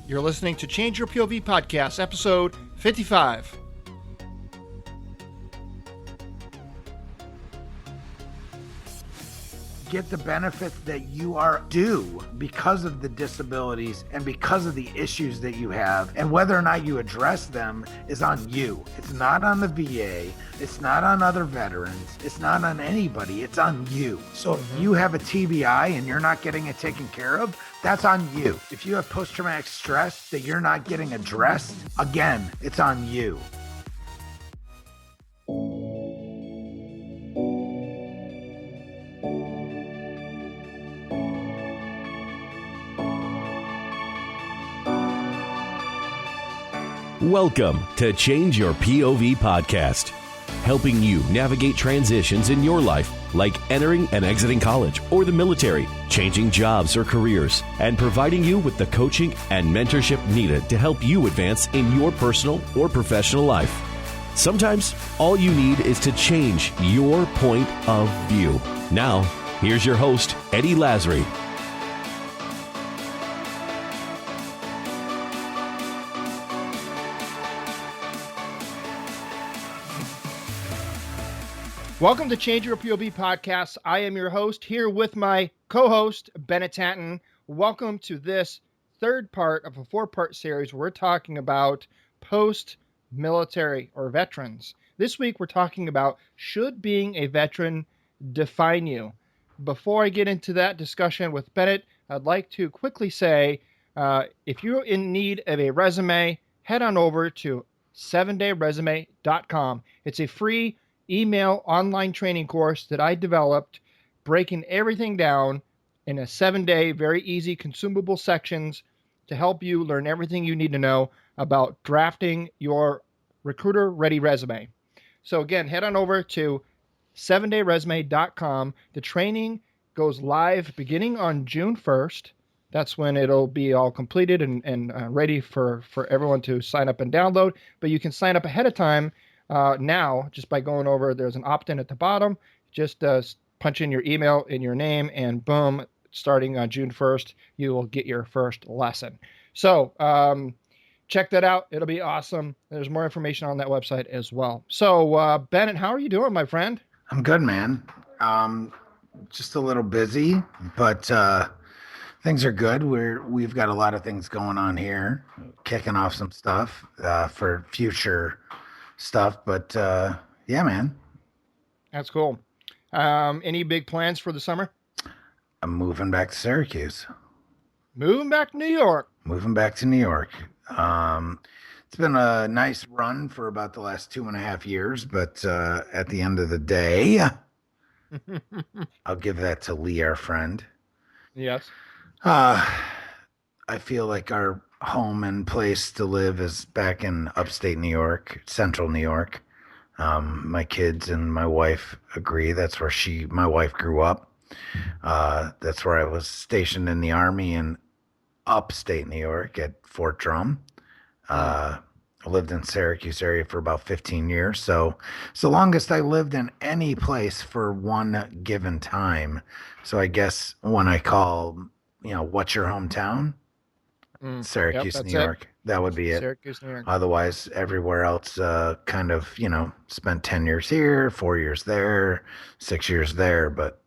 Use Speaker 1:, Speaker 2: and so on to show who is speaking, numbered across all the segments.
Speaker 1: You're listening to Change Your POV Podcast, episode 55.
Speaker 2: Get the benefits that you are due because of the disabilities and because of the issues that you have, and whether or not you address them is on you. It's not on the VA, it's not on other veterans, it's not on anybody, it's on you. So if you have a TBI and you're not getting it taken care of, that's on you. If you have post-traumatic stress that you're not getting addressed, again, it's on you.
Speaker 3: Welcome to Change Your POV Podcast, helping you navigate transitions in your life, like entering and exiting college or the military, changing jobs or careers, and providing you with the coaching and mentorship needed to help you advance in your personal or professional life. Sometimes all you need is to change your point of view. Now, here's your host, Eddie Lazary.
Speaker 1: Welcome to Change Your POV Podcast. I am your host here with my co-host, Bennett Tanton. Welcome to this third part of a four-part series. We're talking about post-military or veterans. This week, we're talking about should being a veteran define you? Before I get into that discussion with Bennett, I'd like to quickly say, if you're in need of a resume, head on over to 7dayresume.com. It's a free email online training course that I developed, breaking everything down in a 7-day, very easy, consumable sections to help you learn everything you need to know about drafting your recruiter-ready resume. So again, head on over to 7dayresume.com. The training goes live beginning on June 1st. That's when it'll be all completed and ready for everyone to sign up and download. But you can sign up ahead of time now, just by going over, there's an opt-in at the bottom. Just punch in your email and your name, and boom, starting on June 1st, you will get your first lesson. So check that out. It'll be awesome. There's more information on that website as well. So Bennett, how are you doing, my friend?
Speaker 2: I'm good, man. Just a little busy, but things are good. We've got a lot of things going on here, kicking off some stuff for future stuff, but yeah, man.
Speaker 1: That's cool. Any big plans for the summer?
Speaker 2: I'm moving back to Syracuse.
Speaker 1: Moving back to New York.
Speaker 2: Moving back to New York. It's been a nice run for about the last 2.5 years, but at the end of the day, I'll give that to Lee, our friend.
Speaker 1: Yes.
Speaker 2: I feel like our home and place to live is back in upstate New York, central New York. My kids and my wife agree. That's where my wife grew up. That's where I was stationed in the Army in upstate New York at Fort Drum. I lived in Syracuse area for about 15 years. So it's the longest I lived in any place for one given time. So I guess when I call, what's your hometown? Syracuse, New York. That would be it.
Speaker 1: Syracuse, New York.
Speaker 2: Otherwise, everywhere else kind of, spent 10 years here, 4 years there, 6 years there. But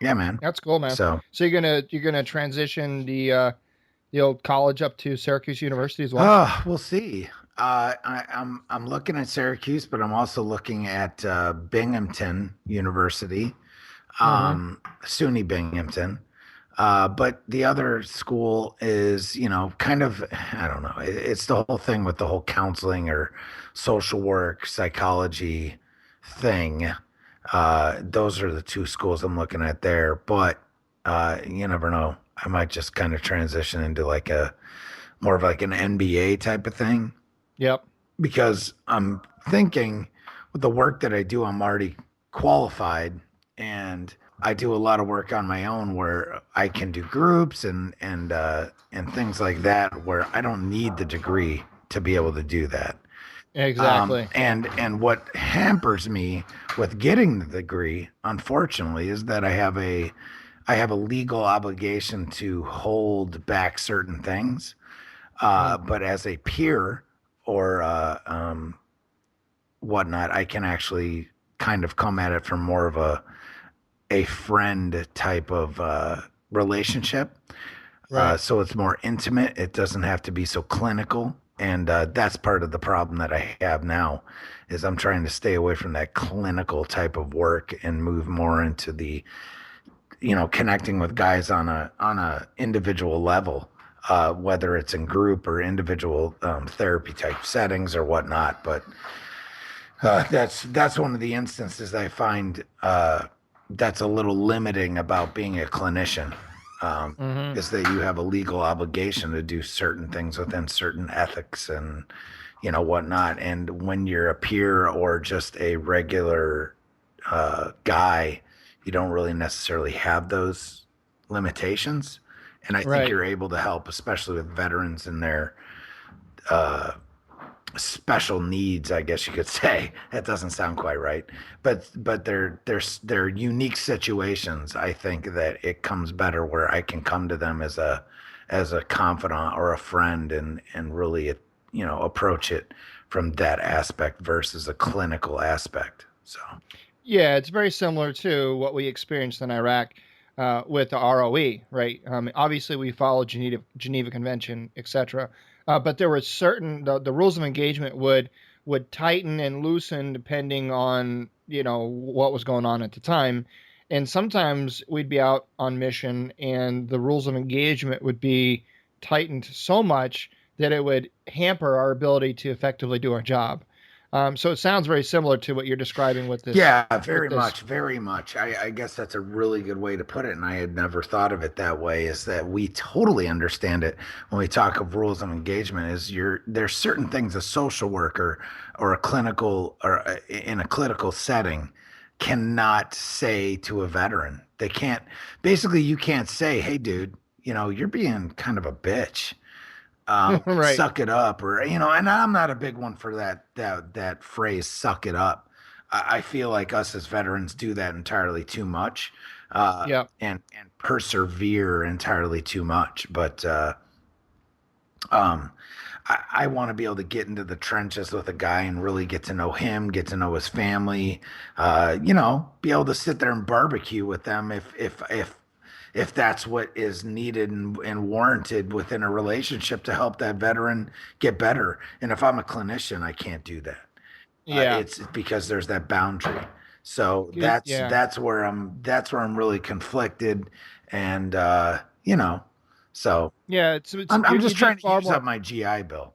Speaker 2: yeah, man.
Speaker 1: That's cool, man. So you're gonna transition the old college up to Syracuse University as well?
Speaker 2: We'll see. I'm looking at Syracuse, but I'm also looking at Binghamton University, SUNY Binghamton. But the other school is, kind of, I don't know. It's the whole thing with the whole counseling or social work, psychology thing. Those are the two schools I'm looking at there. But you never know. I might just kind of transition into more of like an MBA type of thing.
Speaker 1: Yep.
Speaker 2: Because I'm thinking with the work that I do, I'm already qualified, and I do a lot of work on my own where I can do groups and things like that, where I don't need the degree to be able to do that.
Speaker 1: Exactly.
Speaker 2: And what hampers me with getting the degree, unfortunately, is that I have a legal obligation to hold back certain things. But as a peer or whatnot, I can actually kind of come at it from more of a friend type of relationship.
Speaker 1: Right.
Speaker 2: So it's more intimate. It doesn't have to be so clinical. And that's part of the problem that I have now is I'm trying to stay away from that clinical type of work and move more into the, connecting with guys on a individual level, whether it's in group or individual therapy type settings or whatnot. But that's one of the instances I find that's a little limiting about being a clinician.
Speaker 1: Mm-hmm.
Speaker 2: Is that you have a legal obligation to do certain things within certain ethics and whatnot. And when you're a peer or just a regular guy, you don't really necessarily have those limitations. And I think
Speaker 1: Right.
Speaker 2: you're able to help, especially with veterans and their uh, special needs, I guess you could say. That doesn't sound quite right, but they're unique situations. I think that it comes better where I can come to them as a confidant or a friend and really approach it from that aspect versus a clinical aspect. So
Speaker 1: Yeah, it's very similar to what we experienced in Iraq with the ROE, right? Obviously, we follow Geneva Convention, etc. But there were certain the rules of engagement would tighten and loosen depending on what was going on at the time, and sometimes we'd be out on mission and the rules of engagement would be tightened so much that it would hamper our ability to effectively do our job. So it sounds very similar to what you're describing with this.
Speaker 2: yeah,
Speaker 1: With
Speaker 2: very
Speaker 1: this,
Speaker 2: much, very much. I guess that's a really good way to put it, and I had never thought of it that way. Is that we totally understand it when we talk of rules of engagement? There's certain things a social worker or a clinical or in a clinical setting cannot say to a veteran. They can't. Basically, you can't say, "Hey, dude, you're being kind of a bitch."
Speaker 1: right?
Speaker 2: Suck it up, or and I'm not a big one for that phrase, suck it up. I feel like us as veterans do that entirely too much,
Speaker 1: Yeah,
Speaker 2: and persevere entirely too much. But um, I want to be able to get into the trenches with a guy and really get to know him, get to know his family, be able to sit there and barbecue with them if that's what is needed and warranted within a relationship to help that veteran get better. And if I'm a clinician, I can't do that.
Speaker 1: yeah,
Speaker 2: It's because there's that boundary. So that's
Speaker 1: yeah,
Speaker 2: that's where I'm really conflicted, and so
Speaker 1: yeah. It's
Speaker 2: I'm
Speaker 1: you're
Speaker 2: just
Speaker 1: just
Speaker 2: trying to
Speaker 1: far
Speaker 2: use up
Speaker 1: more.
Speaker 2: my GI Bill.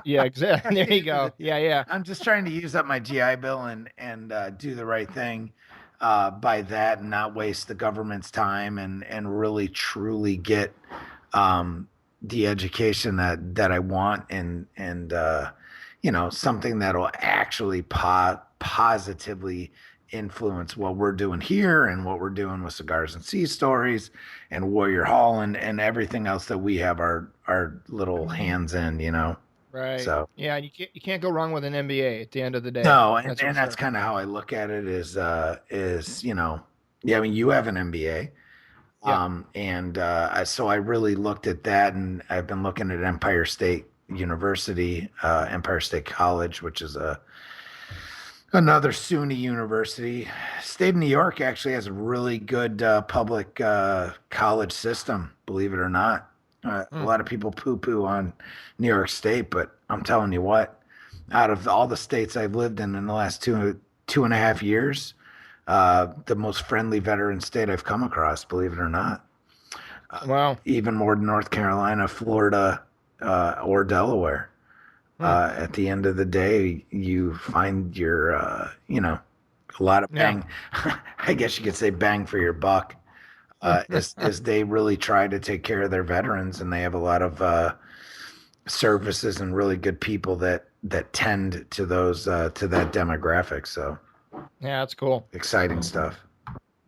Speaker 1: Yeah, exactly. There you
Speaker 2: End of
Speaker 1: go.
Speaker 2: the
Speaker 1: Yeah, yeah,
Speaker 2: I'm just trying to use up my GI Bill and do the right thing by that and not waste the government's time and really truly get um, the education that I want and something that'll actually positively influence what we're doing here and what we're doing with Cigars and Sea Stories and Warrior Hall and everything else that we have our little hands in.
Speaker 1: right.
Speaker 2: So
Speaker 1: Yeah, and you can't go wrong with an MBA at the end of the day.
Speaker 2: no, and,
Speaker 1: That's for
Speaker 2: and that's
Speaker 1: sure.
Speaker 2: kind of how I look at it is yeah, I mean you have an MBA.
Speaker 1: Yeah.
Speaker 2: And so I really looked at that, and I've been looking at Empire State University, Empire State College, which is another SUNY university. State of New York actually has a really good public college system, believe it or not. A
Speaker 1: Hmm.
Speaker 2: lot of people poo-poo on New York State, but I'm telling you what, out of all the states I've lived in the last 2.5 years, the most friendly veteran state I've come across, believe it or not.
Speaker 1: Wow.
Speaker 2: Even more than North Carolina, Florida, or Delaware.
Speaker 1: Hmm.
Speaker 2: At the end of the day, you find a lot of
Speaker 1: Yeah.
Speaker 2: bang. I guess you could say bang for your buck. As they really try to take care of their veterans, and they have a lot of services and really good people that tend to those to that demographic. So
Speaker 1: Yeah, that's cool.
Speaker 2: exciting stuff.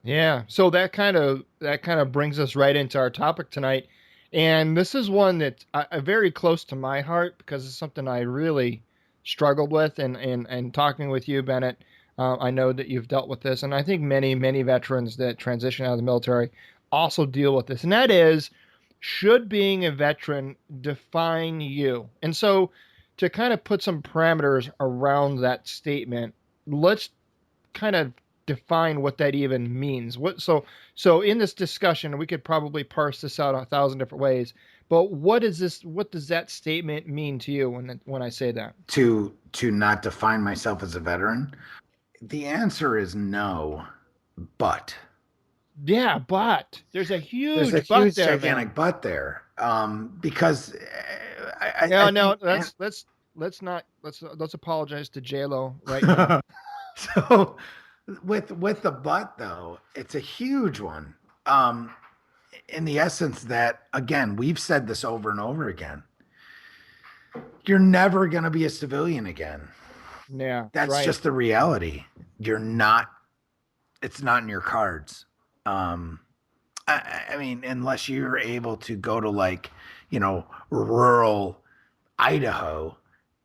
Speaker 1: Yeah. So that kind of brings us right into our topic tonight, and this is one that very close to my heart because it's something I really struggled with, and talking with you, Bennett, I know that you've dealt with this, and I think many veterans that transition out of the military also deal with this, and that is should being a veteran define you? And so, to kind of put some parameters around that statement, let's kind of define what that even means. So in this discussion, we could probably parse this out 1,000 different ways. But what is this? What does that statement mean to you when I say that?
Speaker 2: To not define myself as a veteran? The answer is no, but
Speaker 1: Yeah, but there's a
Speaker 2: there's a
Speaker 1: huge but
Speaker 2: huge
Speaker 1: there,
Speaker 2: gigantic
Speaker 1: man.
Speaker 2: but there, because I
Speaker 1: No,
Speaker 2: think
Speaker 1: no, let's apologize to J Lo right now.
Speaker 2: so with the but though, it's a huge one. Um, in the essence that, again, we've said this over and over again, you're never going to be a civilian again.
Speaker 1: Yeah, that's
Speaker 2: That's
Speaker 1: right.
Speaker 2: just the reality. You're not. It's not in your cards. Um, I mean, unless you're able to go to, like, rural Idaho,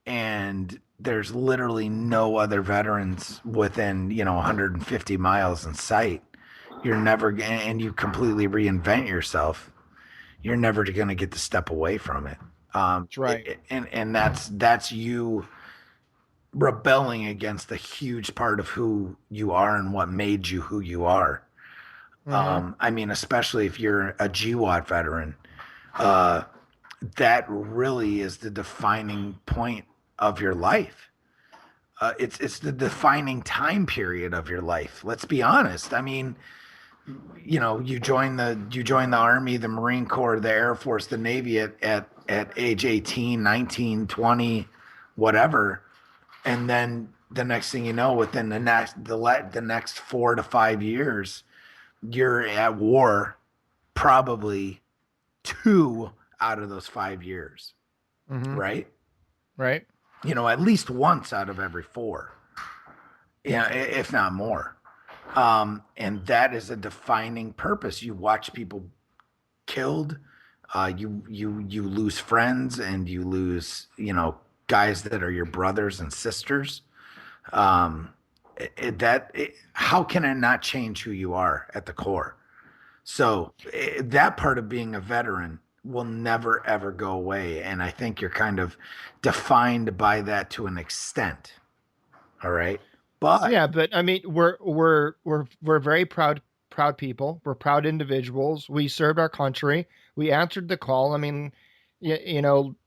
Speaker 2: and there's literally no other veterans within 150 miles in sight. You're never, and you completely reinvent yourself. You're never going to get to step away from it.
Speaker 1: That's right.
Speaker 2: And that's you rebelling against a huge part of who you are and what made you who you are.
Speaker 1: Mm-hmm.
Speaker 2: I mean, especially if you're a GWAT veteran, uh, that really is the defining point of your life. It's the defining time period of your life. Let's be honest. I mean, you join the Army, the Marine Corps, the Air Force, the Navy at age 18, 19, 20, whatever, and then the next thing you know, within the next 4 to 5 years, you're at war, probably 2 out of those 5 years,
Speaker 1: Mm-hmm.
Speaker 2: right?
Speaker 1: Right.
Speaker 2: At least once out of every four, yeah, if not more. And that is a defining purpose. You watch people killed. You lose friends, and you lose guys that are your brothers and sisters. Um, how can it not change who you are at the core? So that part of being a veteran will never ever go away, and I think you're kind of defined by that to an extent. All right, but
Speaker 1: Yeah, but I mean, we're very proud people. We're proud individuals. We served our country. We answered the call. I mean,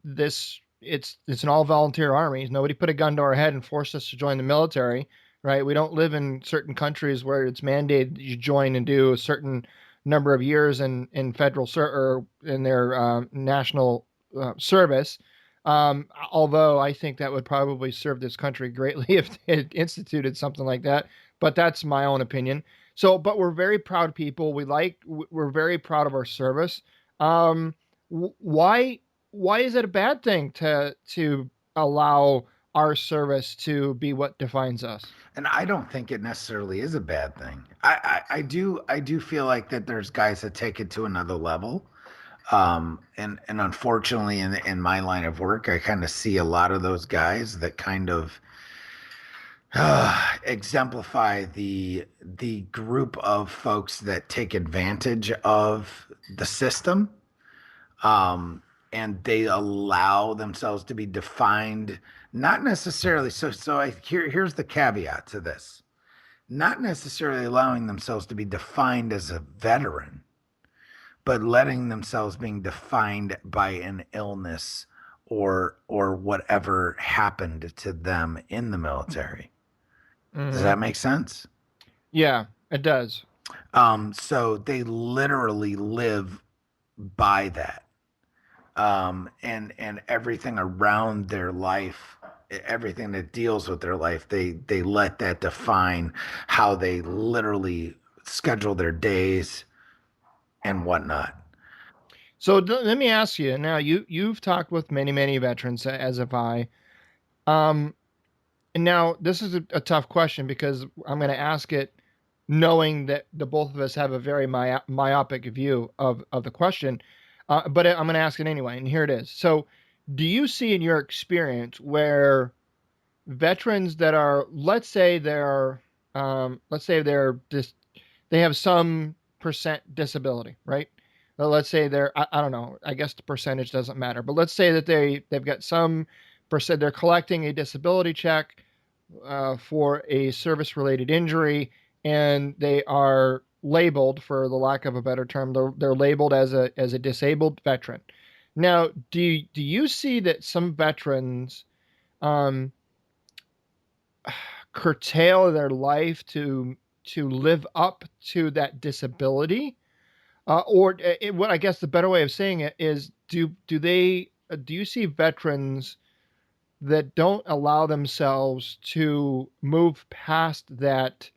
Speaker 1: this it's an all volunteer army. Nobody put a gun to our head and forced us to join the military, right? We don't live in certain countries where it's mandated that you join and do a certain number of years in federal or in their national service. Although I think that would probably serve this country greatly if they had instituted something like that. But that's my own opinion. So, but we're very proud people. We're very proud of our service. Um, why is it a bad thing to allow our service to be what defines us?
Speaker 2: and I don't think it necessarily is a bad thing. I do feel like that there's guys that take it to another level. And unfortunately, in my line of work, I kind of see a lot of those guys that kind of exemplify the group of folks that take advantage of the system, and they allow themselves to be defined, not necessarily. Here's the caveat to this: not necessarily allowing themselves to be defined as a veteran, but letting themselves being defined by an illness or whatever happened to them in the military. Does
Speaker 1: Hmm.
Speaker 2: that make sense?
Speaker 1: Yeah, it does.
Speaker 2: So they literally live by that. And everything around their life, everything that deals with their life, they let that define how they literally schedule their days and whatnot.
Speaker 1: So let me ask you now. You've talked with many veterans, as have I. Um, And now this is a tough question because I'm going to ask it knowing that the both of us have a very myopic view of the question. But I'm going to ask it anyway. And here it is. So, do you see in your experience where veterans that are, let's say they're just, they have some percent disability, right? let's say I don't know, I guess the percentage doesn't matter, but let's say that they've got some percent, they're collecting a disability check for a service related injury, and they are labeled, for the lack of a better term, they're labeled as a disabled veteran. Now, do you see that some veterans um, curtail their life to live up to that disability? What I guess the better way of saying it is, do you see veterans that don't allow themselves to move past that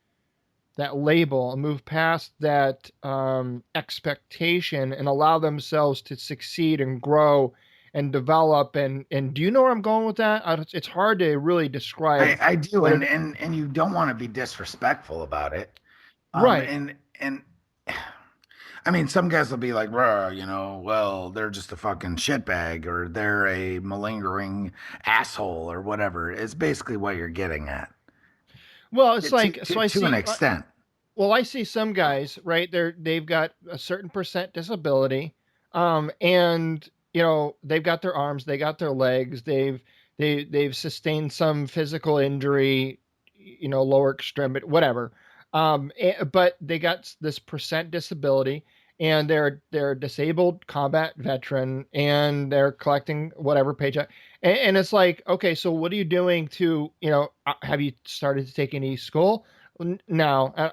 Speaker 1: label and move past that expectation and allow themselves to succeed and grow and develop? And do you know where I'm going with that? It's hard to really describe
Speaker 2: I do,
Speaker 1: what
Speaker 2: and
Speaker 1: it.
Speaker 2: you don't want to be disrespectful about it.
Speaker 1: Right.
Speaker 2: And I mean, some guys will be like, "Bruh, well, they're just a fucking shitbag, or they're a malingering asshole, or whatever." It's basically what you're getting at.
Speaker 1: Well, it's
Speaker 2: To
Speaker 1: like, so I
Speaker 2: an
Speaker 1: see.
Speaker 2: extent.
Speaker 1: Well, I see some guys, right? They've got a certain percent disability, and they've got their arms, they got their legs, they've sustained some physical injury, lower extremity, whatever. But they got this percent disability, and they're a disabled combat veteran, and they're collecting whatever paycheck. And it's like, okay, so what are you doing to, have you started to take any school? No, I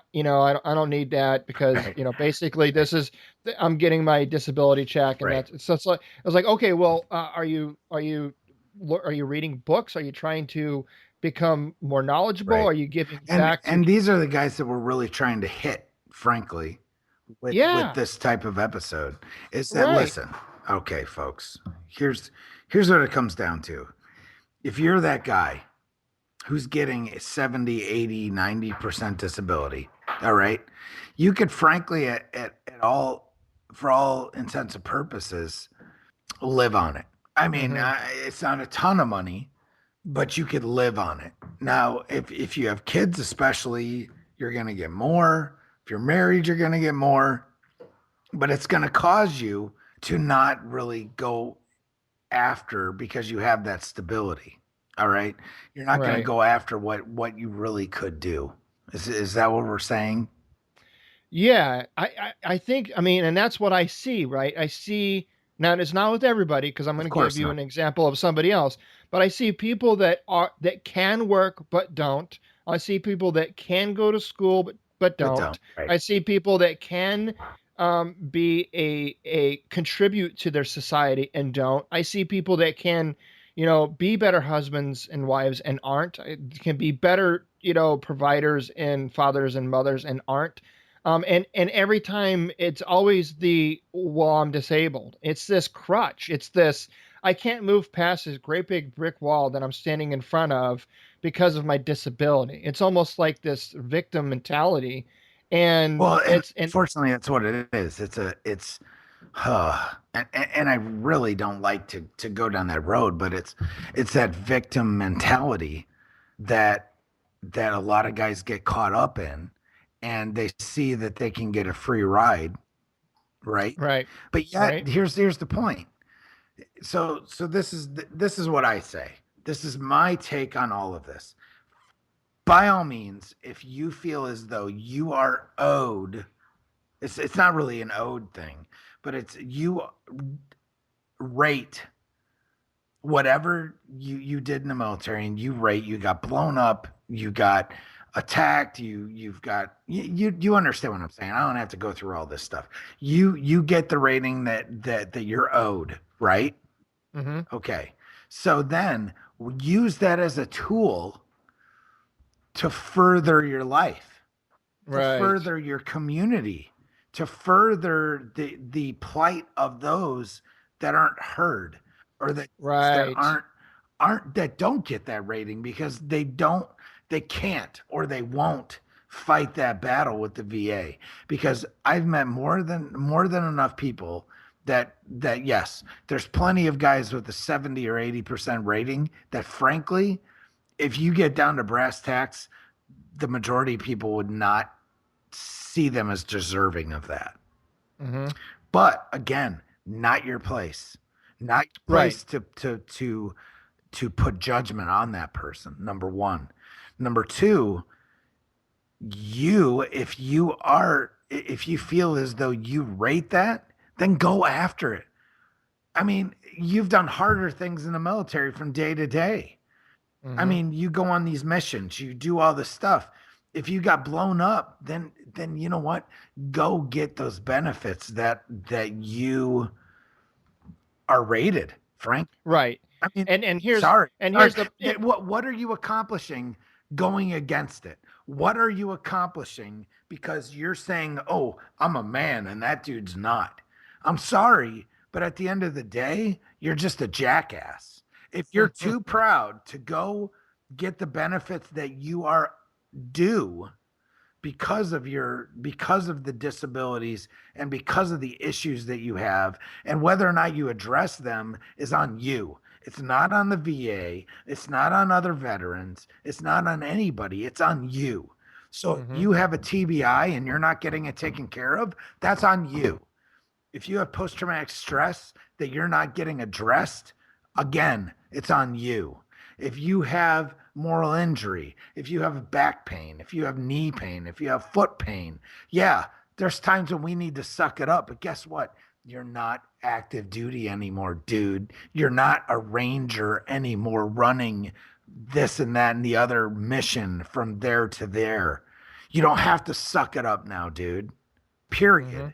Speaker 1: don't need that, because
Speaker 2: Right,
Speaker 1: basically
Speaker 2: right,
Speaker 1: this is, I'm getting my disability check, and
Speaker 2: right,
Speaker 1: that's, so it's like, I was like, okay, well, are you reading books? Are you trying to become more knowledgeable?
Speaker 2: right.
Speaker 1: Are you giving
Speaker 2: And
Speaker 1: back to?
Speaker 2: these are the guys that we're really trying to hit, frankly, with
Speaker 1: Yeah,
Speaker 2: this type of episode. Is that,
Speaker 1: right.
Speaker 2: listen, okay, folks, here's what it comes down to. If you're that guy who's getting 70, 80, 90% disability, all right, you could frankly, at all, for all intents and purposes, live on it. I mean,
Speaker 1: Hmm.
Speaker 2: it's not a ton of money, but you could live on it. Now, if you have kids, especially, you're going to get more. If you're married, you're going to get more, but it's going to cause you to not really go after, because you have that stability. All right. You're not going to
Speaker 1: Right.
Speaker 2: go after what you really could do. Is that what we're saying?
Speaker 1: Yeah, I think, I mean, and that's what I see, right? I see, now it's not with everybody, because I'm going
Speaker 2: Of
Speaker 1: to give
Speaker 2: course
Speaker 1: you
Speaker 2: not.
Speaker 1: an example of somebody else, but I see people that can work but don't. I see people that can go to school but
Speaker 2: But don't.
Speaker 1: don't.
Speaker 2: Right.
Speaker 1: I see people that can be a contribute to their society and don't. I see people that can, be better husbands and wives and aren't. Can be better, providers and fathers and mothers and aren't. And every time it's always well, I'm disabled. It's this crutch. It's this, I can't move past this great big brick wall that I'm standing in front of because of my disability. It's almost like this victim mentality. And
Speaker 2: Well, and
Speaker 1: and
Speaker 2: unfortunately, that's what it is. And I really don't like to go down that road, but it's that victim mentality that a lot of guys get caught up in, and they see that they can get a free ride, right?
Speaker 1: right,
Speaker 2: But yet,
Speaker 1: right,
Speaker 2: here's the point. So this is what I say. This is my take on all of this. By all means, if you feel as though you are owed, it's not really an owed thing, but it's you rate whatever you did in the military, and you rate, you got blown up, you got attacked, you've got, you understand what I'm saying. I don't have to go through all this stuff. You get the rating that you're owed, right?
Speaker 1: mm-hmm,
Speaker 2: Okay. So then use that as a tool to further your life, to
Speaker 1: right,
Speaker 2: further your community, to further the plight of those that aren't heard, or that
Speaker 1: right,
Speaker 2: aren't that don't get that rating because they can't, or they won't fight that battle with the VA. Because I've met more than enough people that yes, there's plenty of guys with a 70 or 80% rating that, frankly, if you get down to brass tacks, the majority of people would not see them as deserving of that.
Speaker 1: mm-hmm,
Speaker 2: But again, not your place. Not your
Speaker 1: Right.
Speaker 2: place to put judgment on that person. Number one. Number two, if you feel as though you rate that, then go after it. I mean, you've done harder things in the military from day to day. I
Speaker 1: Mm-hmm.
Speaker 2: mean, you go on these missions, you do all this stuff. If you got blown up, then you know what? Go get those benefits that you are rated, Frank.
Speaker 1: Right.
Speaker 2: I mean,
Speaker 1: And here's
Speaker 2: sorry,
Speaker 1: and
Speaker 2: sorry.
Speaker 1: here's the
Speaker 2: What are you accomplishing going against it? What are you accomplishing because you're saying, "Oh, I'm a man and that dude's not." I'm sorry, but at the end of the day, you're just a jackass. If you're too proud to go get the benefits that you are due because of the disabilities and because of the issues that you have, and whether or not you address them is on you. It's not on the VA, it's not on other veterans, it's not on anybody, it's on you. So if
Speaker 1: hmm
Speaker 2: you have a TBI and you're not getting it taken care of, that's on you. If you have post traumatic stress that you're not getting addressed, again, it's on you. If you have moral injury, if you have back pain, if you have knee pain, if you have foot pain, yeah, there's times when we need to suck it up. But guess what? You're not active duty anymore, dude. You're not a ranger anymore running this and that and the other mission from there to there. You don't have to suck it up now, dude.
Speaker 1: hmm
Speaker 2: Period.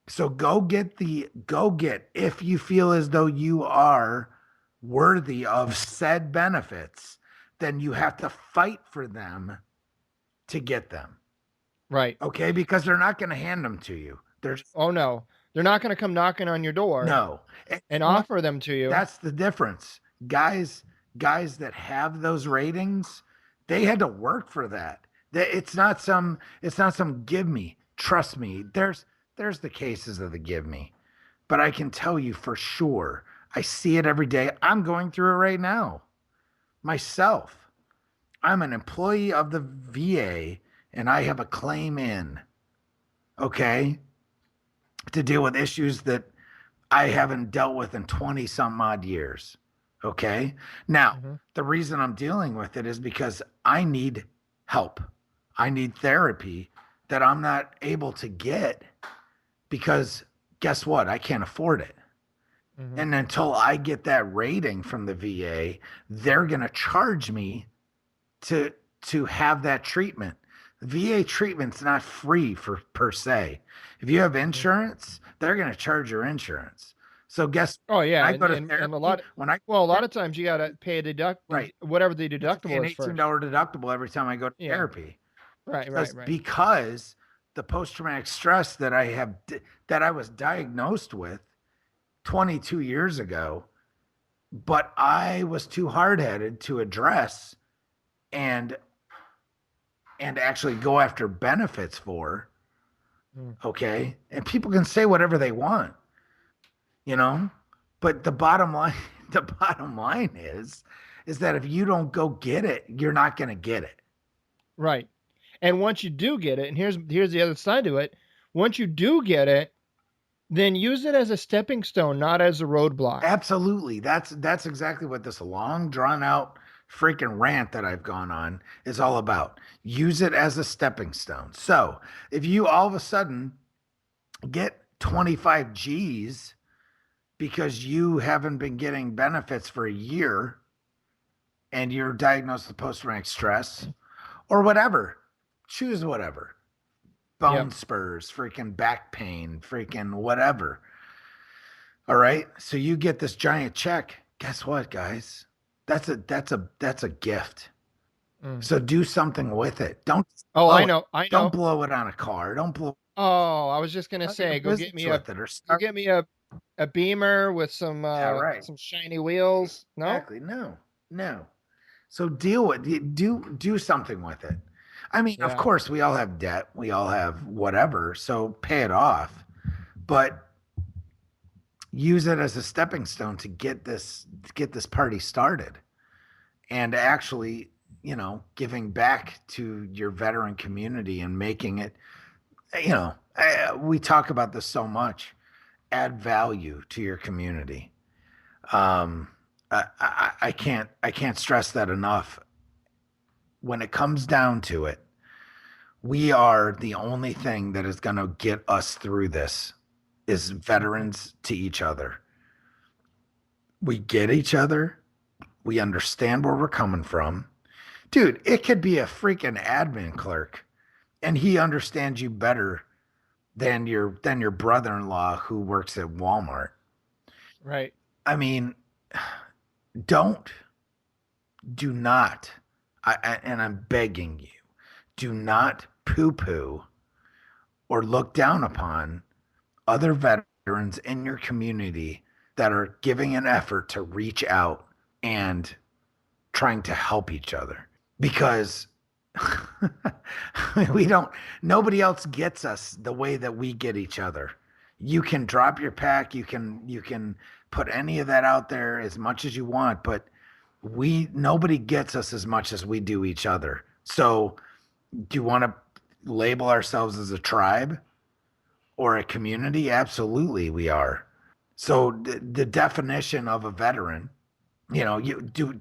Speaker 2: So go get if you feel as though you are worthy of said benefits, then you have to fight for them to get them.
Speaker 1: right.
Speaker 2: Okay? Because they're not going to hand them to you. There's
Speaker 1: Oh no, they're not going to come knocking on your door
Speaker 2: no.
Speaker 1: and
Speaker 2: You know what?
Speaker 1: offer them to you.
Speaker 2: That's the difference. Guys that have those ratings, they had to work for that. It's not some give me. Trust me. There's the cases of the give me. But I can tell you for sure, I see it every day. I'm going through it right now myself. I'm an employee of the VA and I have a claim in, okay, to deal with issues that I haven't dealt with in 20 some odd years. Okay. Now,
Speaker 1: hmm
Speaker 2: the reason I'm dealing with it is because I need help. I need therapy that I'm not able to get because guess what? I can't afford it.
Speaker 1: hmm
Speaker 2: And until I get that rating from the VA, they're going to charge me to have that treatment. VA treatment's not free for per se. If you have insurance, they're going to charge your insurance. So guess
Speaker 1: Oh yeah,
Speaker 2: when I go to
Speaker 1: and a
Speaker 2: therapy,
Speaker 1: lot.
Speaker 2: when I
Speaker 1: Well, a lot of times you got to pay a
Speaker 2: right,
Speaker 1: whatever the
Speaker 2: I have to pay an
Speaker 1: deductible is first.
Speaker 2: $18 deductible every time I go to
Speaker 1: Yeah.
Speaker 2: therapy
Speaker 1: Right.
Speaker 2: because
Speaker 1: Right. Right.
Speaker 2: the post traumatic stress that I was diagnosed with 22 years ago, but I was too hard headed to address and actually go after benefits for.
Speaker 1: Mm.
Speaker 2: Okay. And people can say whatever they want, you know, but the bottom line, the bottom line is that if you don't go get it, you're not going to get it.
Speaker 1: Right. And once you do get it, and here's the other side to it. Once you do get it, then use it as a stepping stone, not as a roadblock.
Speaker 2: Absolutely. That's exactly what this long drawn out freaking rant that I've gone on is all about. Use it as a stepping stone. So if you all of a sudden get 25 G's because you haven't been getting benefits for a year and you're diagnosed with post traumatic stress or whatever, choose whatever.
Speaker 1: Yep.
Speaker 2: Bone spurs, freaking back pain, freaking whatever. All right. So you get this giant check. Guess what, guys? That's a gift.
Speaker 1: Mm.
Speaker 2: So do something with it. Don't
Speaker 1: Oh, I
Speaker 2: blow it.
Speaker 1: know. I
Speaker 2: Don't
Speaker 1: know.
Speaker 2: blow it on a car. Don't blow
Speaker 1: Oh, I was just gonna
Speaker 2: start a
Speaker 1: say,
Speaker 2: business with it or
Speaker 1: go
Speaker 2: start.
Speaker 1: get me a Beamer with
Speaker 2: Yeah, right.
Speaker 1: some shiny wheels. No.
Speaker 2: Exactly. No. No. So deal with do something with it. I mean, of
Speaker 1: Yeah.
Speaker 2: course, we all have debt. We all have whatever. So pay it off. But use it as a stepping stone to get this party started and actually, giving back to your veteran community and making it, we talk about this so much. add value to your community. I can't stress that enough. When it comes down to it, we are the only thing that is going to get us through this is veterans to each other. We get each other. We understand where we're coming from. Dude, it could be a freaking admin clerk and he understands you better than your brother-in-law who works at Walmart.
Speaker 1: Right.
Speaker 2: I mean, do not, and I'm begging you, do not poo-poo or look down upon other veterans in your community that are giving an effort to reach out and trying to help each other, because nobody else gets us the way that we get each other. You can drop your pack, you can put any of that out there as much as you want, but nobody gets us as much as we do each other. So do you want to label ourselves as a tribe or a community? Absolutely we are. So the definition of a veteran,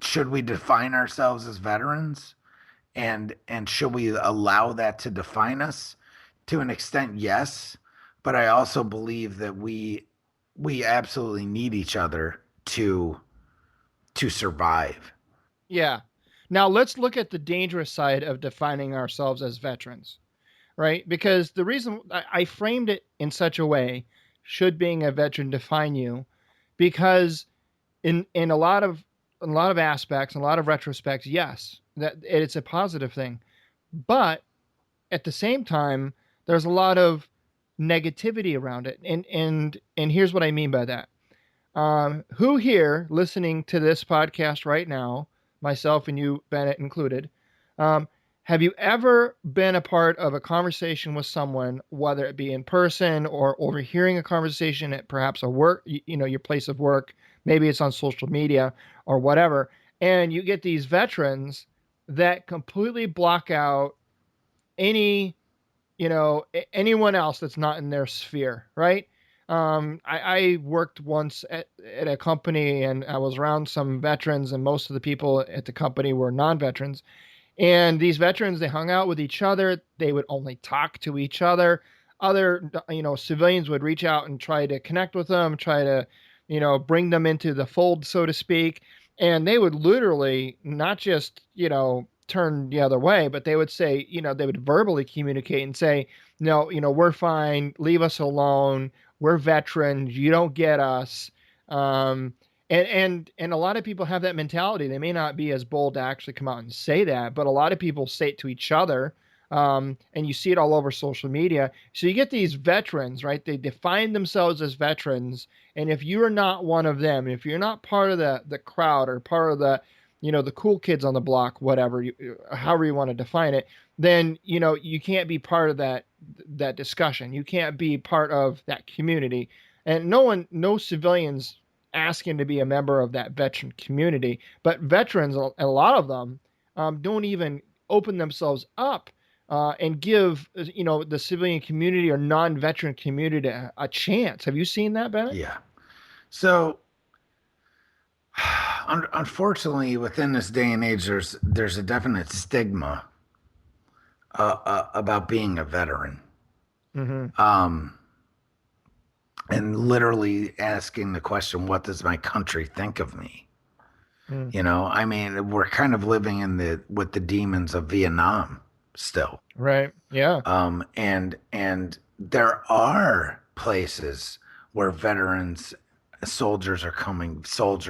Speaker 2: should we define ourselves as veterans? And should we allow that to define us? To an extent, yes. But I also believe that we absolutely need each other to survive.
Speaker 1: Yeah. Now let's look at the dangerous side of defining ourselves as veterans, right? Because the reason I framed it in such a way, should being a veteran define you? Because in a lot of aspects, a lot of retrospects, yes, that it's a positive thing. But at the same time, there's a lot of negativity around it. And here's what I mean by that. Who here listening to this podcast right now, myself and you, Bennett included, um, have you ever been a part of a conversation with someone, whether it be in person or overhearing a conversation at perhaps a work, your place of work, maybe it's on social media or whatever, and you get these veterans that completely block out any anyone else that's not in their sphere, right? I worked once at a company and I was around some veterans, and most of the people at the company were non-veterans. And these veterans, they hung out with each other. They would only talk to each other. Other, civilians would reach out and try to connect with them, try to, bring them into the fold, so to speak. And they would literally not just, turn the other way, but they would say, they would verbally communicate and say, no, we're fine. Leave us alone. We're veterans. You don't get us. Um, and a lot of people have that mentality. They may not be as bold to actually come out and say that, but a lot of people say it to each other. And you see it all over social media. So you get these veterans, right? They define themselves as veterans, and if you're not one of them, if you're not part of the crowd or part of the the cool kids on the block, whatever, however you want to define it, then you can't be part of that discussion. You can't be part of that community, and no civilians asking to be a member of that veteran community. But veterans, a lot of them, don't even open themselves up and give the civilian community or non-veteran community a chance. Have you seen that, Bennett?
Speaker 2: Yeah. So unfortunately, within this day and age, there's a definite stigma about being a veteran.
Speaker 1: Mm-hmm.
Speaker 2: And literally asking the question, what does my country think of me?
Speaker 1: Mm.
Speaker 2: I mean, we're kind of living with the demons of Vietnam still.
Speaker 1: Right. Yeah.
Speaker 2: And there are places where soldiers,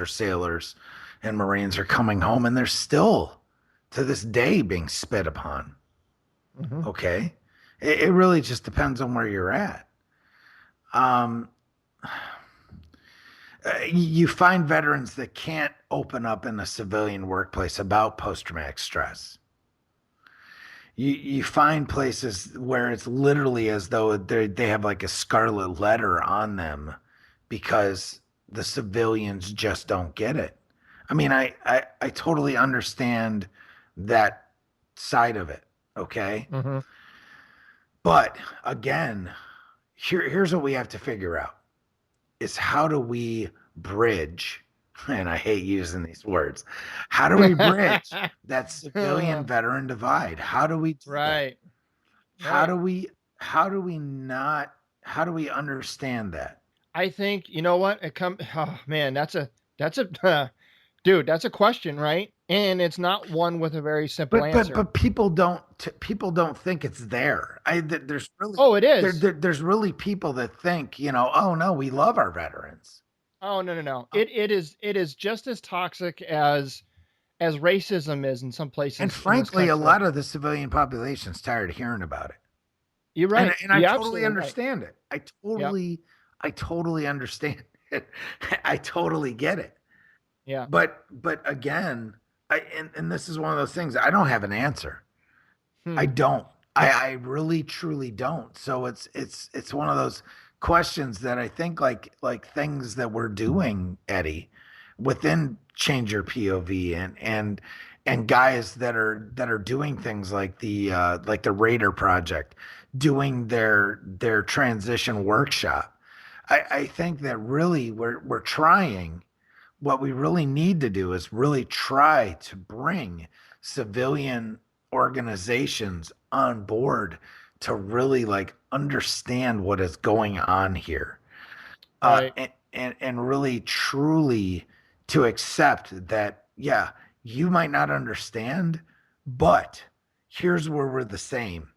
Speaker 2: sailors, and Marines are coming home, and they're still to this day being spit upon.
Speaker 1: Mm-hmm.
Speaker 2: Okay. It really just depends on where you're at. You find veterans that can't open up in a civilian workplace about post-traumatic stress. You find places where it's literally as though they have like a scarlet letter on them because the civilians just don't get it. I mean, I totally understand that side of it. Okay.
Speaker 1: Mm-hmm.
Speaker 2: But again, here's what we have to figure out. is how do we bridge, and I hate using these words, how do we bridge that civilian veteran divide? How do we do that?
Speaker 1: Right.
Speaker 2: How
Speaker 1: Right.
Speaker 2: do we how do we not how do we understand that?
Speaker 1: I think you know what it come. Oh man, that's a dude. That's a question, right? And it's not one with a very simple answer.
Speaker 2: But people don't think it's there. There's really
Speaker 1: Oh, it is.
Speaker 2: there's really people that think, oh no, we love our veterans.
Speaker 1: Oh no, no, no.
Speaker 2: Uh,
Speaker 1: It is just as toxic as racism is in some
Speaker 2: And
Speaker 1: places in this
Speaker 2: frankly, a
Speaker 1: country.
Speaker 2: lot of the civilian population's tired of hearing about it.
Speaker 1: You're
Speaker 2: And
Speaker 1: right.
Speaker 2: and I
Speaker 1: You're
Speaker 2: totally
Speaker 1: absolutely right.
Speaker 2: understand it.
Speaker 1: Yep.
Speaker 2: I totally understand it. I totally get it.
Speaker 1: Yeah.
Speaker 2: But again, and this is one of those things, I don't have an answer. I
Speaker 1: Hmm.
Speaker 2: don't. I really truly don't. So it's one of those questions that I think like things that we're doing, Eddie, within Change Your POV and guys that are doing things like the Raider Project, doing their transition workshop. I think that really we're trying. What we really need to do is really try to bring civilian organizations on board to really like understand what is going on here,
Speaker 1: Right.
Speaker 2: and really truly to accept that, yeah, you might not understand, but here's where we're the same,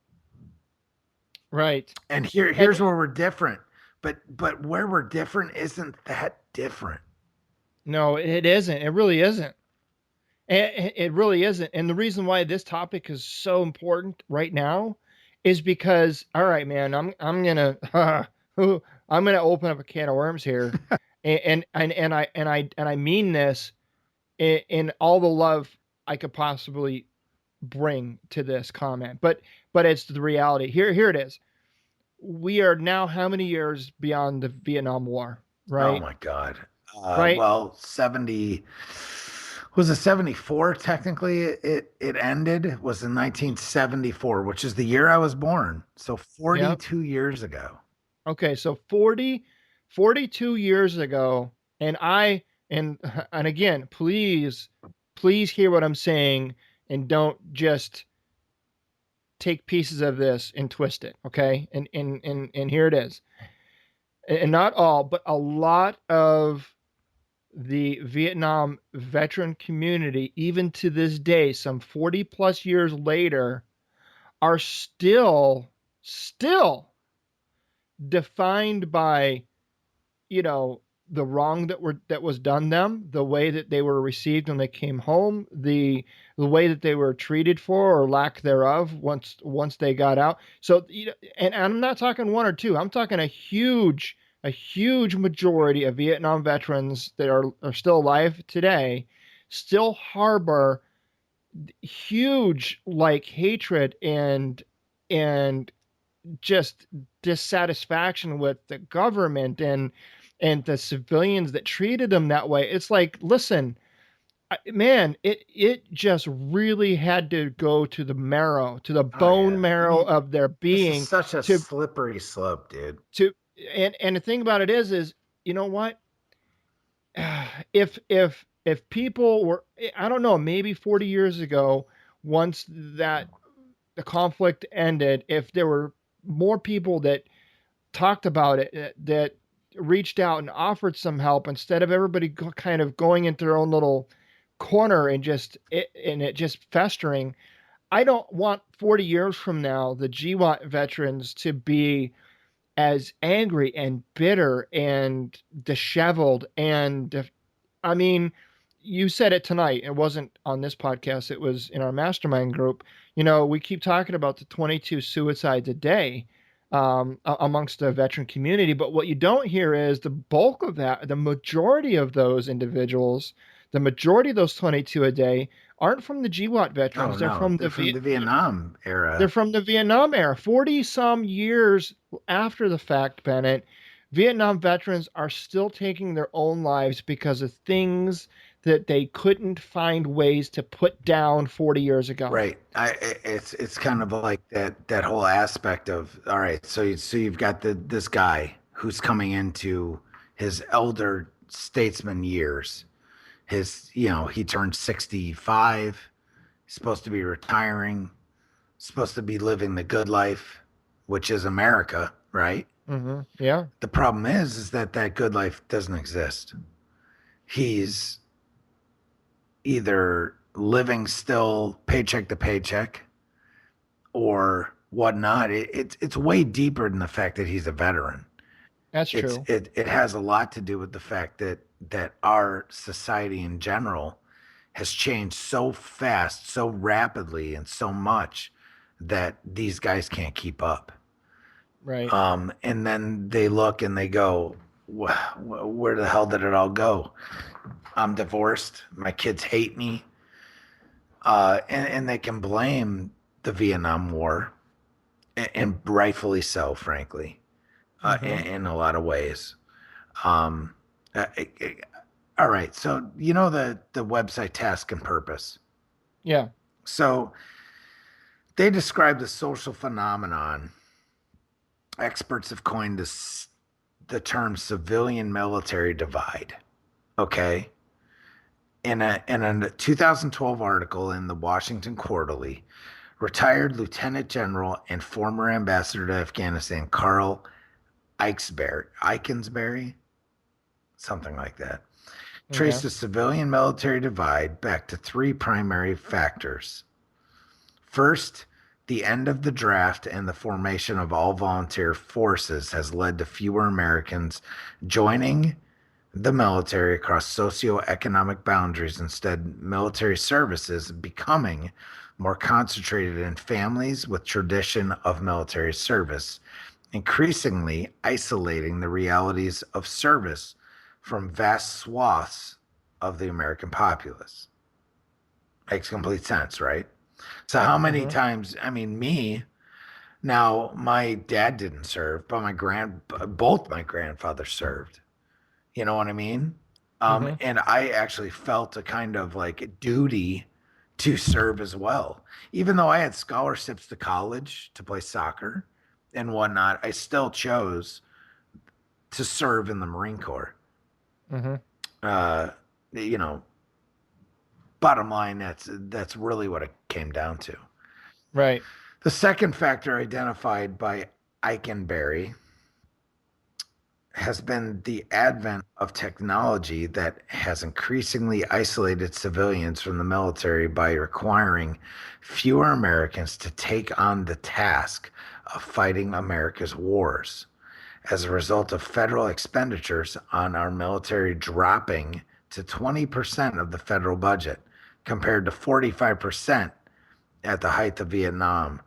Speaker 1: Right.
Speaker 2: and
Speaker 1: And
Speaker 2: here's where we're different, but where we're different isn't that different.
Speaker 1: no, it isn't. It really isn't. It really isn't. And the reason why this topic is so important right now is because, all right, man, I'm gonna I'm gonna open up a can of worms here, and I mean this in all the love I could possibly bring to this comment. But it's the reality. Here it is. We are now how many years beyond the Vietnam War,
Speaker 2: Oh
Speaker 1: right?
Speaker 2: my God.
Speaker 1: Right?
Speaker 2: Well, 70 was it 74 technically it ended was in 1974, which is the year I was born. So
Speaker 1: Yep.
Speaker 2: 42 years ago.
Speaker 1: Okay, so 42 years ago, and I and again, please hear what I'm saying and don't just take pieces of this and twist it, okay? And here it is. And not all, but a lot of the Vietnam veteran community, even to this day, some 40 plus years later, are still defined by, you know, the wrong that was done them, the way that they were received when they came home, the way that they were treated for or lack thereof once they got out. So you know, and I'm not talking one or two. I'm talking a huge majority of Vietnam veterans that are still alive today still harbor huge like hatred and just dissatisfaction with the government and the civilians that treated them that way. It's like, listen, man, it just really had to go to the marrow, to the
Speaker 2: Oh yeah.
Speaker 1: bone
Speaker 2: I
Speaker 1: marrow
Speaker 2: mean,
Speaker 1: of their
Speaker 2: this is
Speaker 1: being
Speaker 2: such a
Speaker 1: to
Speaker 2: slippery slope, dude.
Speaker 1: to and the thing about it is you know what? If people were, I don't know, maybe 40 years ago, once that the conflict ended, if there were more people that talked about it, that reached out and offered some help instead of everybody kind of going into their own little corner and it just festering. I don't want 40 years from now the GWAT veterans to be as angry and bitter and disheveled and I mean, you said it tonight. It wasn't on this podcast. It was in our mastermind group. You know, we keep talking about the 22 suicides a day amongst the veteran community, but what you don't hear is the bulk of that, the majority of those individuals, the majority of those 22 a day aren't from the GWAT
Speaker 2: Oh
Speaker 1: veterans. They're
Speaker 2: no,
Speaker 1: from
Speaker 2: they're
Speaker 1: the
Speaker 2: from the Vietnam
Speaker 1: they're
Speaker 2: era.
Speaker 1: from the Vietnam era. 40 some years after the fact, Bennett, Vietnam veterans are still taking their own lives because of things that they couldn't find ways to put down 40 years ago.
Speaker 2: Right. It's kind of like that whole aspect of, all right, so you've got this guy who's coming into his elder statesman years. He turned 65, supposed to be retiring, supposed to be living the good life, which is America, right?
Speaker 1: Yeah.
Speaker 2: The problem is that that good life doesn't exist. He's either living still paycheck to paycheck or whatnot. It's way deeper than the fact that he's a veteran.
Speaker 1: That's true.
Speaker 2: It has a lot to do with the fact that our society in general has changed so fast, so rapidly, and so much that these guys can't keep up.
Speaker 1: Right.
Speaker 2: And then they look and they go, where the hell did it all go? I'm divorced. My kids hate me. And they can blame the Vietnam War, and rightfully so, frankly, in a lot of ways. Um, uh, all right. So, the website Task and Purpose.
Speaker 1: Yeah.
Speaker 2: So they describe the social phenomenon. Experts have coined the term civilian military divide. Okay. In a 2012 article in the Washington Quarterly, retired Lieutenant General and former ambassador to Afghanistan, Carl Eichensberry, something like that, traced
Speaker 1: Okay.
Speaker 2: the civilian military divide back to three primary factors. First, the end of the draft and the formation of all volunteer forces has led to fewer Americans joining the military across socioeconomic boundaries. Instead, military services becoming more concentrated in families with tradition of military service, increasingly isolating the realities of service from vast swaths of the American populace. Makes complete sense, right? So how many times, now my dad didn't serve, but both my grandfathers served. You know what I mean? And I actually felt a kind of like duty to serve as well. Even though I had scholarships to college to play soccer and whatnot, I still chose to serve in the Marine Corps. Uh, you know, Bottom line, that's really what it came down to.
Speaker 1: Right.
Speaker 2: The second factor identified by Eikenberry has been the advent of technology that has increasingly isolated civilians from the military by requiring fewer Americans to take on the task of fighting America's wars. As a result of federal expenditures on our military dropping to 20% of the federal budget, compared to 45% at the height of Vietnam,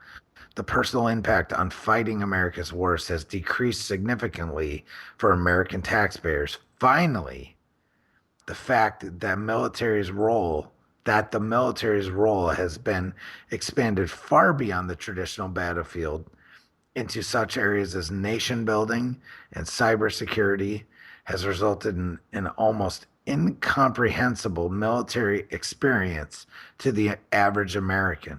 Speaker 2: the personal impact on fighting America's wars has decreased significantly for American taxpayers. Finally, the fact that the military's role has been expanded far beyond the traditional battlefield into such areas as nation building and cybersecurity has resulted in an almost incomprehensible military experience to the average American.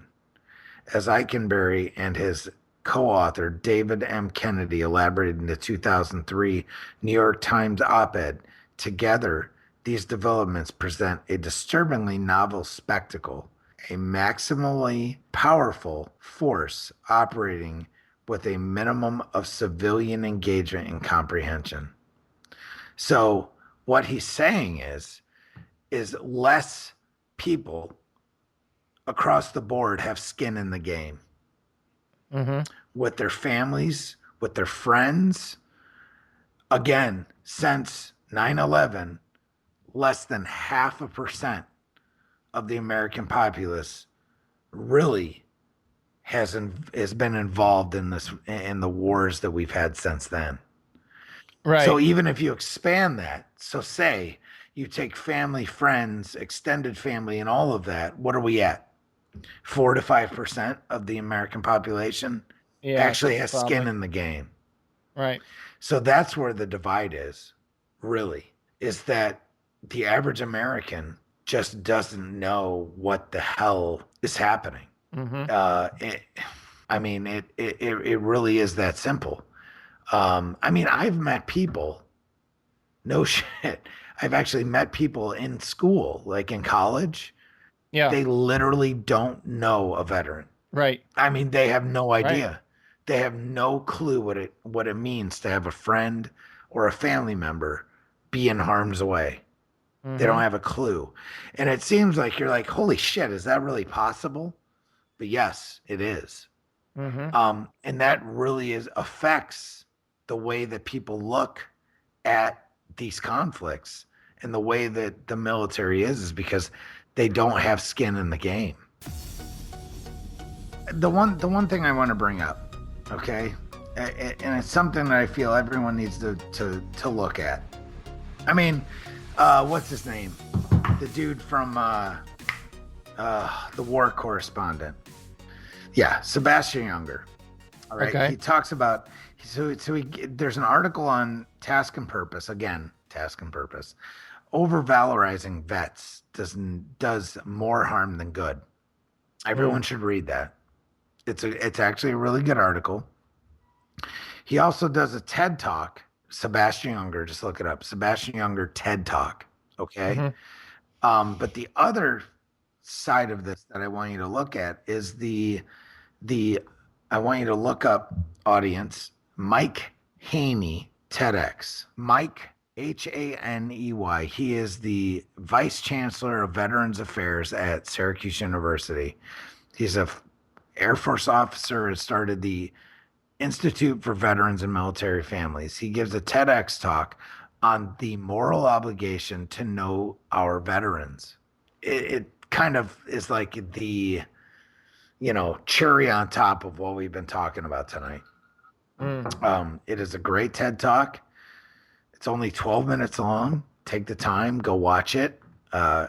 Speaker 2: As Eikenberry and his co-author David M. Kennedy elaborated in the 2003 New York Times op-ed, together these developments present a disturbingly novel spectacle, a maximally powerful force operating with a minimum of civilian engagement and comprehension. So what he's saying is less people across the board have skin in the game with their families, with their friends. Again, since 9/11, less than 0.5% of the American populace really has been involved in the wars that we've had since then.
Speaker 1: Right.
Speaker 2: So even if you expand that, so say you take family, friends, extended family, and all of that, what are we at? 4 to 5% of the American population actually has
Speaker 1: probably
Speaker 2: skin in the game.
Speaker 1: Right.
Speaker 2: So that's where the divide is, really, is that the average American just doesn't know what the hell is happening. It really is that simple. I've met people No shit. I've actually met people in school, like in college.
Speaker 1: Yeah.
Speaker 2: They literally don't know a veteran.
Speaker 1: Right.
Speaker 2: I mean, they have no
Speaker 1: Right.
Speaker 2: idea. They have no clue what it means to have a friend or a family member be in harm's way. They don't
Speaker 1: Mm-hmm.
Speaker 2: have a clue. And it seems like you're like, holy shit, is that really possible? But yes, it is.
Speaker 1: Mm-hmm.
Speaker 2: And
Speaker 1: Yep.
Speaker 2: that really affects the way that people look at these conflicts, and the way that the military is because they don't have skin in the game. The one thing I want to bring up, okay, and it's something that I feel everyone needs to look at. I mean, what's his name? The dude from the war correspondent. Yeah, Sebastian Younger. All right,
Speaker 1: Okay.
Speaker 2: he talks about there's an article on Task and Purpose, again, Task and Purpose. Over valorizing vets does more harm than good. Everyone
Speaker 1: Mm.
Speaker 2: should read that. It's actually a really good article. He also does a TED Talk. Sebastian Younger, just look it up. Sebastian Younger TED Talk. Okay.
Speaker 1: Mm-hmm.
Speaker 2: But the other side of this that I want you to look at is the I want you to look up, audience, Mike Haney TEDx. Mike Haney. He is the vice chancellor of Veterans Affairs at Syracuse University. He's a Air Force officer and started the Institute for Veterans and Military Families. He gives a TEDx talk on the moral obligation to know our veterans. It kind of is like the cherry on top of what we've been talking about tonight.
Speaker 1: Mm.
Speaker 2: It is a great TED talk. It's only 12 minutes long. Take the time, go watch it. I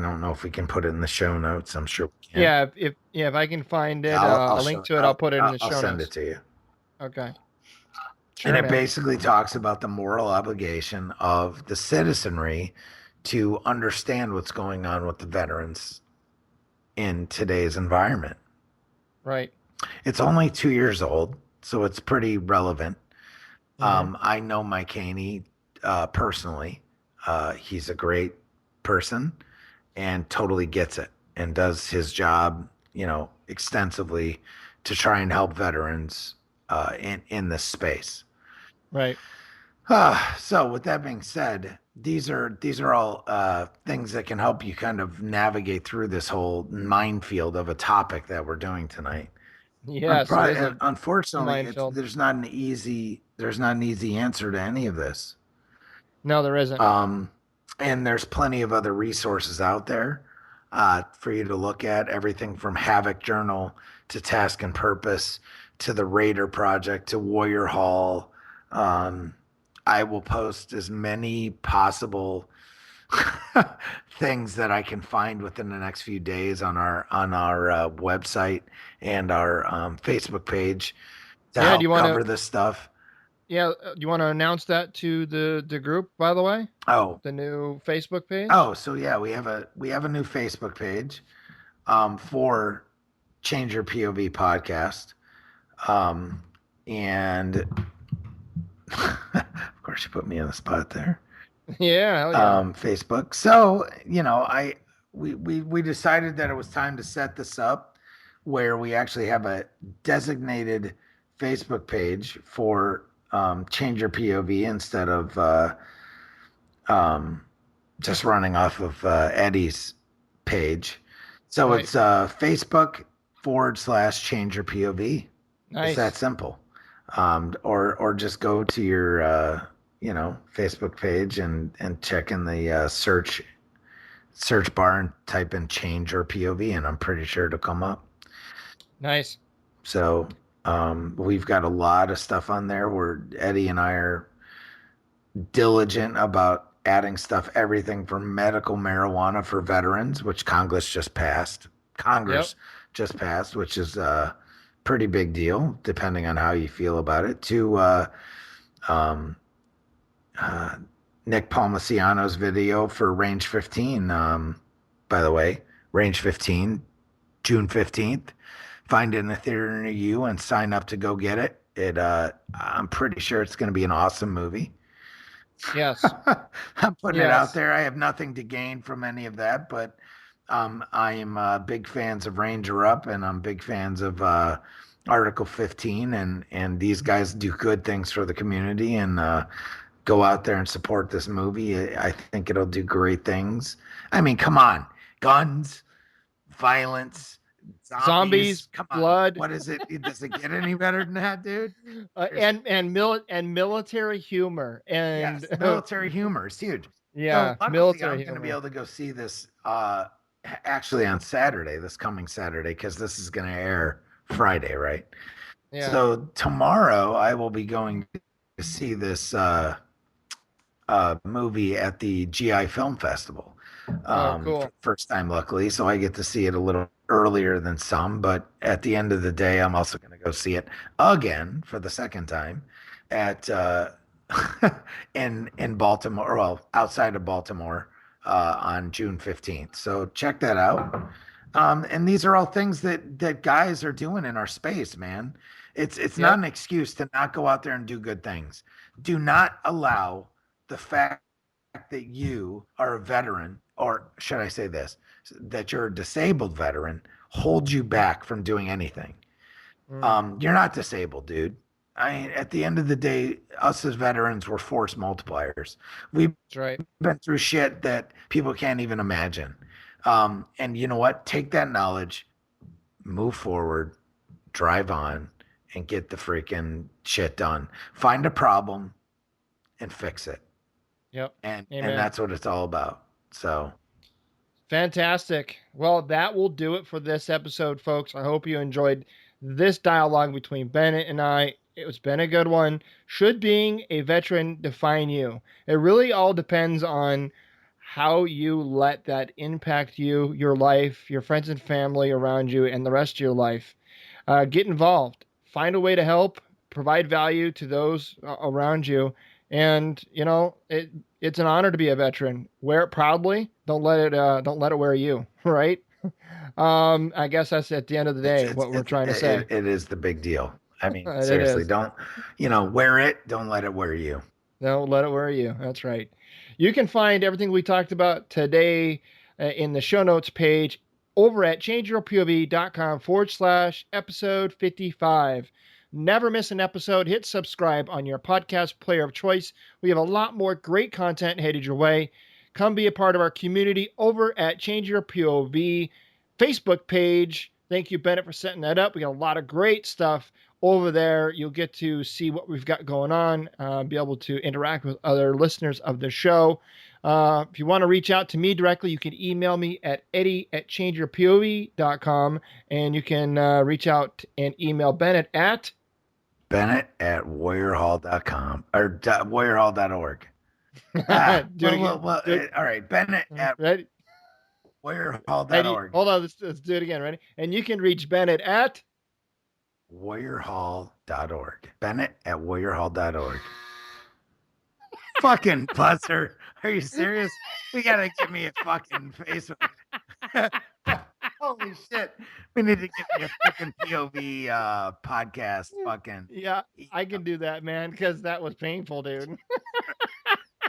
Speaker 2: don't know if we can put it in the show notes. I'm sure we can.
Speaker 1: Yeah. If I can find it,
Speaker 2: I'll
Speaker 1: a
Speaker 2: show.
Speaker 1: link to it, I'll put it in the
Speaker 2: I'll
Speaker 1: show
Speaker 2: send it
Speaker 1: notes.
Speaker 2: to you.
Speaker 1: Okay.
Speaker 2: And
Speaker 1: Sure,
Speaker 2: it
Speaker 1: man.
Speaker 2: basically talks about the moral obligation of the citizenry to understand what's going on with the veterans in today's environment.
Speaker 1: Right.
Speaker 2: It's only 2 years old, so it's pretty relevant.
Speaker 1: Mm-hmm.
Speaker 2: I know Mike Haney personally. He's a great person and totally gets it and does his job, extensively to try and help veterans in this space.
Speaker 1: Right.
Speaker 2: So with that being said, these are all things that can help you kind of navigate through this whole minefield of a topic that we're doing tonight.
Speaker 1: Yes, it is a
Speaker 2: Unfortunately,
Speaker 1: minefield.
Speaker 2: there's not an easy answer to any of this.
Speaker 1: No, there isn't.
Speaker 2: Um, and there's plenty of other resources out there for you to look at. Everything from Havoc Journal to Task and Purpose to the Raider Project to Warrior Hall. I will post as many possible things that I can find within the next few days on our website and our Facebook page to
Speaker 1: Yeah. Do you
Speaker 2: help
Speaker 1: want to?
Speaker 2: cover this stuff.
Speaker 1: Yeah. Do you want to announce that to the group? By the way,
Speaker 2: Oh,
Speaker 1: the new Facebook page.
Speaker 2: oh, so yeah, we have a new Facebook page for Change Your POV podcast. And of course, you put me on the spot there.
Speaker 1: Yeah. Hell yeah.
Speaker 2: Facebook. So, we decided that it was time to set this up where we actually have a designated Facebook page for Change Your POV instead of um, just running off of Eddie's page. So
Speaker 1: Right.
Speaker 2: it's Facebook/Change Your POV. It's that
Speaker 1: Nice.
Speaker 2: simple. Or just go to your Facebook page and check in the search bar and type in Change Your POV, and I'm pretty sure it'll come up.
Speaker 1: Nice.
Speaker 2: So we've got a lot of stuff on there where Eddie and I are diligent about adding stuff, everything from medical marijuana for veterans, which Congress
Speaker 1: Yep.
Speaker 2: just passed, which is a pretty big deal, depending on how you feel about it, to um, uh, Nick Palmasiano's video for Range 15. By the way, Range 15, June 15th. Find it in the theater near you and sign up to go get it. I'm pretty sure it's going to be an awesome movie.
Speaker 1: Yes.
Speaker 2: I'm putting it out
Speaker 1: Yes.
Speaker 2: there. I have nothing to gain from any of that, but I am big fans of Ranger Up, and I'm big fans of Article 15, and these guys do good things for the community, and go out there and support this movie. I think it'll do great things. I mean, come on, guns, violence, zombies.
Speaker 1: Zombies,
Speaker 2: Come on,
Speaker 1: blood,
Speaker 2: what is it? Does it get any better than that, dude? There's
Speaker 1: and military humor and
Speaker 2: Yes, military humor is huge. So
Speaker 1: yeah,
Speaker 2: luckily, I'm
Speaker 1: military
Speaker 2: going to be
Speaker 1: humor.
Speaker 2: able to go see this actually on Saturday, this coming Saturday, because this is going to air Friday, right?
Speaker 1: Yeah.
Speaker 2: So tomorrow, I will be going to see this movie at the GI Film Festival.
Speaker 1: Oh, cool.
Speaker 2: First time, luckily, so I get to see it a little earlier than some. But at the end of the day, I'm also going to go see it again for the second time at in Baltimore, well, outside of Baltimore, on June 15th. So check that out. And these are all things that guys are doing in our space, man. It's not
Speaker 1: Yep.
Speaker 2: an excuse to not go out there and do good things. Do not allow the fact that you are a veteran, or should I say this, that you're a disabled veteran, hold you back from doing anything. You're not disabled, dude. At the end of the day, us as veterans, we're force multipliers. We've
Speaker 1: That's right.
Speaker 2: been through shit that people can't even imagine. And you know what? Take that knowledge, move forward, drive on, and get the freaking shit done. Find a problem and fix it.
Speaker 1: Yep.
Speaker 2: And
Speaker 1: Amen.
Speaker 2: that's what it's all about. So
Speaker 1: Fantastic. Well, that will do it for this episode, folks. I hope you enjoyed this dialogue between Bennett and I. It's been a good one. Should being a veteran define you? It really all depends on how you let that impact you, your life, your friends and family around you, and the rest of your life. Get involved. Find a way to help. Provide value to those around you. And it's an honor to be a veteran. Wear it proudly. Don't let it wear you. Right. I guess that's at the end of the day what we're trying to say.
Speaker 2: it is the big deal. I mean,
Speaker 1: It
Speaker 2: seriously,
Speaker 1: is.
Speaker 2: don't, wear it. Don't let it wear you.
Speaker 1: Don't let it wear you. That's right. You can find everything we talked about today in the show notes page over at changeyourpov.com/episode 55. Never miss an episode. Hit subscribe on your podcast player of choice. We have a lot more great content headed your way. Come be a part of our community over at Change Your POV Facebook page. Thank you, Bennett, for setting that up. We got a lot of great stuff over there. You'll get to see what we've got going on, be able to interact with other listeners of the show. If you want to reach out to me directly, you can email me at eddie@changeyourpov.com, and you can reach out and email Bennett at
Speaker 2: Bennett@warriorhall.com or warriorhall.org.
Speaker 1: do it again.
Speaker 2: Well, all right. Bennett at
Speaker 1: Ready? Ready?
Speaker 2: warriorhall.org.
Speaker 1: Hold on. Let's do it again. Ready? And you can reach Bennett at
Speaker 2: warriorhall.org. Bennett@warriorhall.org. Fucking buzzer. Are you serious? We gotta give me a fucking Facebook. Holy shit. We need to give me a fucking POV podcast fucking.
Speaker 1: Yeah, I can do that, man, because that was painful, dude.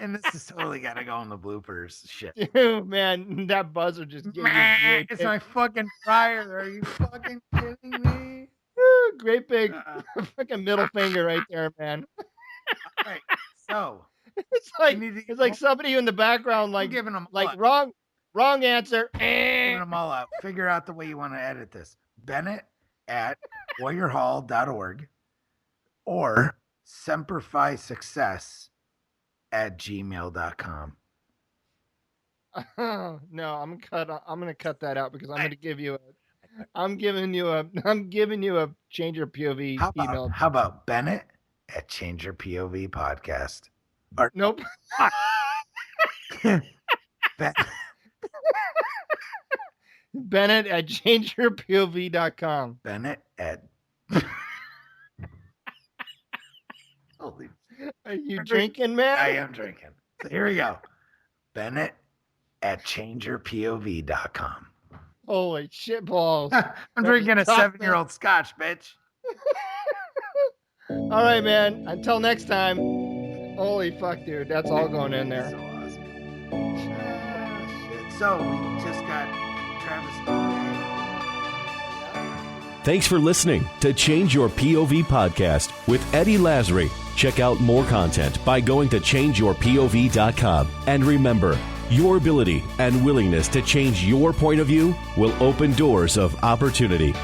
Speaker 2: And this is totally gotta go in the bloopers. Shit.
Speaker 1: Dude, man, that buzzer just gave you great,
Speaker 2: It's my fucking fryer. Are you fucking kidding me?
Speaker 1: great big fucking middle finger right there, man.
Speaker 2: All right. So
Speaker 1: It's like somebody in the background,
Speaker 2: I'm giving them
Speaker 1: like
Speaker 2: all
Speaker 1: wrong answer.
Speaker 2: giving them all out. Figure out the way you want to edit this. Bennett@warriorhall.org or semperfisuccess@gmail.com.
Speaker 1: No, I'm gonna cut that out because I'm giving you a change your POV email.
Speaker 2: How about Bennett@changeyourpov podcast? Or
Speaker 1: Nope.
Speaker 2: Ben-
Speaker 1: Bennett@changeyourpov.com.
Speaker 2: Bennett at Holy,
Speaker 1: Are you drinking, man?
Speaker 2: I am drinking. So here we go. Bennett@changeyourpov.com.
Speaker 1: Holy shit balls.
Speaker 2: I'm drinking a 7-year-old scotch, bitch.
Speaker 1: All right, man. Until next time. Holy fuck, dude. That's all going in there.
Speaker 2: So awesome. Shit. So we just got Travis.
Speaker 3: Thanks for listening to Change Your POV podcast with Eddie Lazary. Check out more content by going to changeyourpov.com. And remember, your ability and willingness to change your point of view will open doors of opportunity.